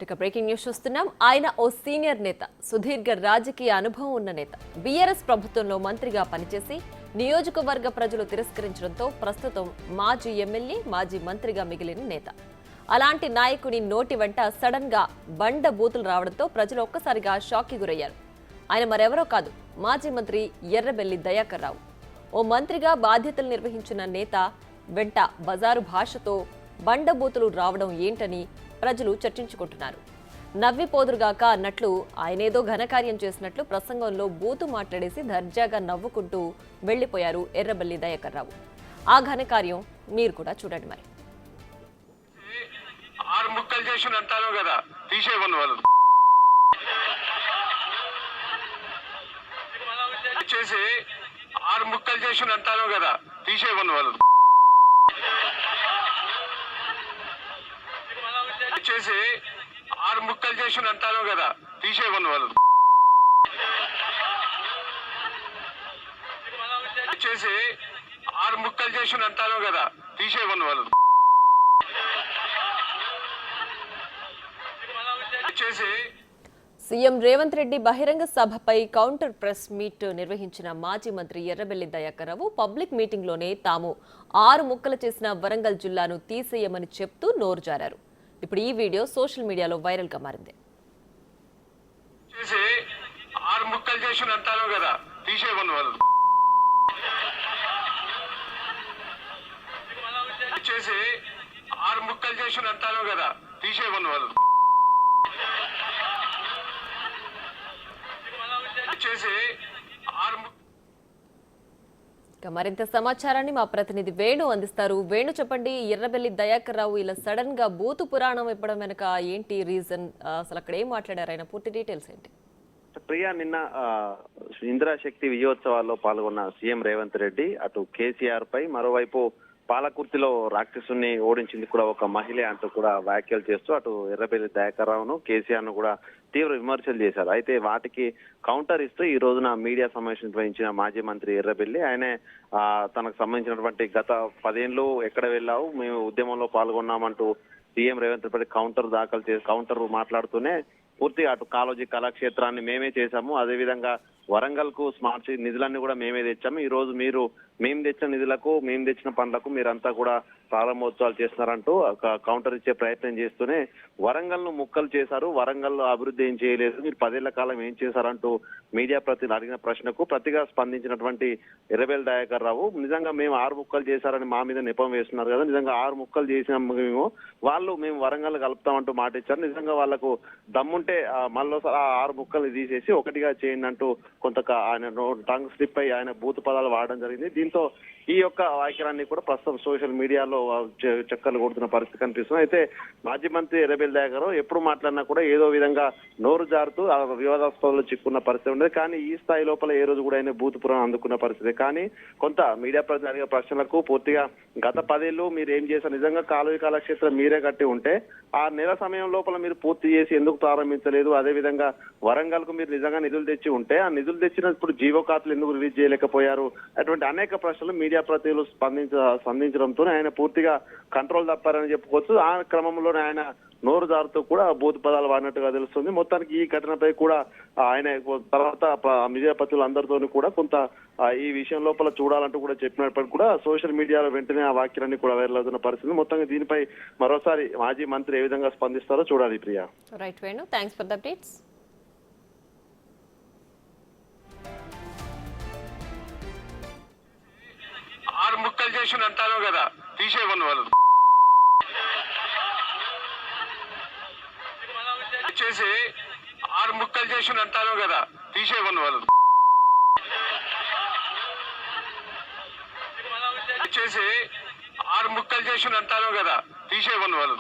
ఇక breaking news చూస్తున్నాం. ఆయన ఓ సీనియర్ నేత, సుదీర్ఘ రాజకీయ అనుభవం ఉన్న నేత. బీఆర్ఎస్ ప్రభుత్వంలో మంత్రిగా పనిచేసి నియోజకవర్గ ప్రజలు తిరస్కరించడంతో ప్రస్తుతం మాజీ ఎమ్మెల్యే, మాజీ మంత్రిగా మిగిలిన నేత. అలాంటి నాయకుని నోటి వెంట సడన్ గా బండ బూతులు రావడంతో ప్రజలు ఒక్కసారిగా షాక్కి గురయ్యారు. ఆయన మరెవరో కాదు, మాజీ మంత్రి ఎర్రబెల్లి దయాకర్ రావు. ఓ మంత్రిగా బాధ్యతలు నిర్వహించిన నేత వెంట బజారు భాషతో బండబూతులు రావడం ఏంటని ప్రజలు చర్చించుకుంటున్నారు. నవ్విపోదురుగాక అన్నట్లు ఆయనేదో ఘనకార్యం చేసినట్లు ప్రసంగంలో బూతు మాట్లాడేసి దర్జాగా నవ్వుకుంటూ వెళ్లిపోయారు ఎర్రబెల్లి దయాకర్ రావు. ఆ ఘనకార్యం మీరు కూడా చూడండి. మరి ఆరు ముక్కలు చేసి అంటాను కదా, తీసేయమని వాళ్ళు చేసి ఆరు ముక్కలు చేసి అంటాను కదా, తీసేయమని వాళ్ళు చేసి ఆరు ముక్కలు చేసి అంటాను కదా, తీసేయమని వాళ్ళు చేసి ఆరు ముక్కలు చేసి అంటాను కదా, తీసేయమని వాళ్ళు చేసి. సీఎం రేవంత్ రెడ్డి బహిరంగ సభపై కౌంటర్ ప్రెస్ మీట్ నిర్వహించిన మాజీ మంత్రి ఎర్రబెల్లి దయాకర్ రావు పబ్లిక్ మీటింగ్లోనే తాము 6 ముక్కలు చేసిన వరంగల్ జిల్లాను తీసేయమని చెప్తూ నోరు జారారు. ఇప్పుడు ఈ వీడియో సోషల్ మీడియాలో వైరల్ గా మారింది. చేసి ఆరు ముక్కలు చేసి అంటాను కదా, తీసేయమని వాళ్ళు చేసి ఆరు ముక్కలు చేసి అంటాను కదా, తీసేయమని వాళ్ళు చేసి ఆరు. మరింత సమాచారాన్ని మా ప్రతినిధి వేణు అందిస్తారు. వేణు, చెప్పండి, ఎర్రబెల్లి దయాకర్ రావు ఇలా సడన్ గా బూతు పురాణం ఇవ్వడం వెనక ఏంటి రీజన్? అసలు అక్కడ ఏం మాట్లాడారు? ఆయన పూర్తి డీటెయిల్స్ ఏంటి? ప్రియా, నిన్న ఇందిరాశక్తి విజయోత్సవాల్లో పాల్గొన్న సీఎం రేవంత్ రెడ్డి అటు కేసీఆర్ పై, మరోవైపు పాలకుర్తిలో రాక్షసుని ఓడించింది కూడా ఒక మహిళ అంటూ కూడా వ్యాఖ్యలు చేస్తూ అటు ఎర్రబెల్లి దయాకర్ రావును, కేసీఆర్ ను కూడా తీవ్ర విమర్శలు చేశారు. అయితే వాటికి కౌంటర్ ఇస్తూ ఈ రోజున మీడియా సమావేశం నిర్వహించిన మాజీ మంత్రి ఎర్రబెల్లి ఆయనే తనకు సంబంధించినటువంటి గత 10 ఏళ్ళు ఎక్కడ వెళ్ళావు, మేము ఉద్యమంలో పాల్గొన్నామంటూ సీఎం రేవంత్ రెడ్డి కౌంటర్ మాట్లాడుతూనే పూర్తిగా అటు కాళోజీ కళాక్షేత్రాన్ని మేమే చేశాము, అదేవిధంగా వరంగల్ కు స్మార్ట్ సిటీ నిధులన్నీ కూడా మేమే తెచ్చాము, ఈ రోజు మేము తెచ్చిన నిధులకు, మేము తెచ్చిన పనులకు మీరంతా కూడా ప్రారంభోత్సవాలు చేస్తున్నారంటూ కౌంటర్ ఇచ్చే ప్రయత్నం చేస్తూనే వరంగల్ ను ముక్కలు చేశారు, వరంగల్ అభివృద్ధి ఏం చేయలేదు, మీరు 10 ఏళ్ల కాలం ఏం చేశారంటూ మీడియా ప్రతినిధులు అడిగిన ప్రశ్నకు ప్రతిగా స్పందించినటువంటి ఎర్రబెల్లి దయాకర్ రావు, నిజంగా మేము 6 ముక్కలు చేశారని మా మీద నెపం వేస్తున్నారు కదా, నిజంగా 6 ముక్కలు చేసిన మేము వరంగల్ కలుపుతామంటూ మాట ఇచ్చారు, నిజంగా వాళ్లకు దమ్ముంటే మళ్ళీసారి 6 ముక్కలు తీసేసి ఒకటిగా చేయండి అంటూ కొంత ఆయన టంగ్ స్లిప్ అయి ఆయన బూతు పదాలు వాడడం జరిగింది. దీంతో ఈ యొక్క వాక్యాన్ని కూడా ప్రస్తుతం సోషల్ మీడియాలో చక్కర్లు కొడుతున్న పరిస్థితి కనిపిస్తుంది. అయితే మాజీ మంత్రి ఎర్రబెల్లి దయాకర్ రావు ఎప్పుడు మాట్లాడినా కూడా ఏదో విధంగా నోరు జారుతూ వివాదాస్పదంలో చిక్కున్న పరిస్థితి ఉండేది. కానీ ఈ స్థాయి లోపల ఏ రోజు కూడా ఆయన బూతు పురాణం అందుకున్న పరిస్థితి. కానీ కొంత మీడియా ప్రతినిధులు అడిగే ప్రశ్నలకు పూర్తిగా గత 10 ఏళ్ళు మీరు ఏం చేశారు, నిజంగా కాళోజీ కళాక్షేత్రం మీరే కట్టి ఉంటే ఆ నెల సమయం లోపల మీరు పూర్తి చేసి ఎందుకు ప్రారంభించలేదు, అదేవిధంగా వరంగల్ కు మీరు నిజంగా నిధులు తెచ్చి ఉంటే ఆ నిధులు తెచ్చినప్పుడు జీవో ఖాతాలు ఎందుకు రిలీజ్ చేయలేకపోయారు, అటువంటి అనేక ప్రశ్నలు మీడియా ప్రతినిధులు స్పందించడంతో ఆయన పూర్తిగా కంట్రోల్ తప్పారని చెప్పుకోవచ్చు. ఆ క్రమంలోనే ఆయన నోరు జారుతూ కూడా బూతు పదాలు వాడినట్టుగా తెలుస్తుంది. మొత్తానికి ఈ ఘటనపై కూడా ఆయన తర్వాత మీడియా ప్రతినిధులు అందరితో కూడా కొంత ఈ విషయం లోపల చూడాలంటూ కూడా చెప్పినప్పటికీ కూడా సోషల్ మీడియాలో వెంటనే ఆ వాక్యాలన్నీ కూడా వైరల్ అవుతున్న పరిస్థితి. మొత్తంగా దీనిపై మరోసారి మాజీ మంత్రి ఏ విధంగా స్పందిస్తారో చూడాలి. Priya, right Venu, thanks for the updates. ఆరు ముక్కలు చేసి అంటాను కదా, తీసేయమని వాళ్ళు చేసి ఆరు ముక్కలు చేసి అంటాను కదా, తీసేయమని వాళ్ళు చేసి ఆరు ముక్కలు చేసి అంటాను కదా, తీసేయమని వాళ్ళు